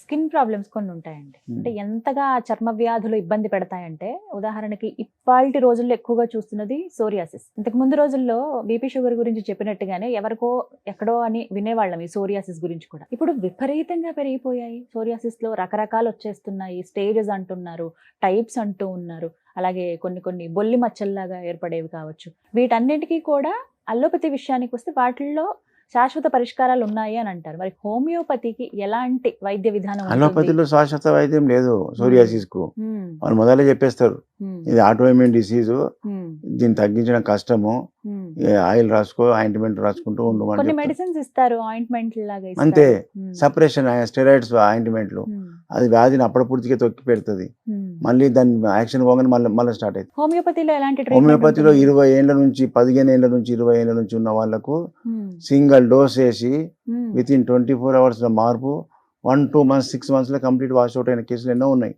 Skin problems కొన్ని ఉంటాయండి. అంటే ఎంతగా చర్మ వ్యాధులు ఇబ్బంది పెడతాయంటే, ఉదాహరణకి ఇవాల్టి రోజుల్లో ఎక్కువగా చూస్తున్నది సోరియాసిస్. ఇంతకు ముందు రోజుల్లో బీపీ, షుగర్ గురించి చెప్పినట్టుగానే ఎవరికో ఎక్కడో అని వినేవాళ్ళం ఈ సోరియాసిస్ గురించి కూడా. ఇప్పుడు విపరీతంగా పెరిగిపోయాయి. సోరియాసిస్‌లో రకరకాలు వచ్చేస్తున్నాయి. స్టేజెస్ అంటున్నారు, టైప్స్ అంటూ ఉన్నారు. అలాగే కొన్ని కొన్ని బొల్లి మచ్చల్లాగా ఏర్పడేవి కావచ్చు. వీటన్నిటికి కూడా అల్లోపతి విషయానికొస్తే వాటిల్లో శాశ్వత పరిష్కారాలు ఉన్నాయి అని అంటారు. మరి హోమియోపతికి ఎలాంటి వైద్య విధానం ఉంటుంది? అలోపతిలో శాశ్వత వైద్యం లేదు హ్మ్. సోరియాసిస్‌కు. హ్మ్. వాళ్ళు మొదలే చెప్పేస్తారు. హ్మ్. ఇది ఆటోఇమ్యూన్ డిసీజు. హ్మ్. దీన్ని తగ్గించడం కష్టము. హ్మ్. ఆయిల్ రాసుకో, ఆయింట్‌మెంట్ రాసుకుంటూ ఉండమని కొన్ని చెప్తారు. మెడిసిన్స్ ఇస్తారు. ఆయింట్‌మెంట్ లాగా అంతే. ఇస్తారు. హ్మ్. సప్రెషన్ స్టెరాయిడ్స్ ఆయింట్‌మెంట్‌లు. హ్మ్. అది వ్యాధిని అప్పటికప్పుడే తొక్కి పెడుతది. హ్మ్. మళ్ళీ దాని యాక్షన్ పోగానే మళ్ళీ స్టార్ట్ అయితది. హోమియోపతిలో ఎలాంటి ట్రీట్మెంట్ హోమియోపతిలో ఉంటుంది? 20 ఏళ్ల నుంచి 15 ఏళ్ల నుంచి 20 ఏళ్ల నుంచి ఉన్న వాళ్ళకు హ్మ్. సింగిల్ డోస్ ఏసి హ్మ్. వితిన్ 24 అవర్స్‌లో మార్పు 1, 2 మంత్స్, 6 మంత్స్‌లో కంప్లీట్ వాష్ ఔట్ అయిన కేసులు ఎన్నో ఉన్నాయి.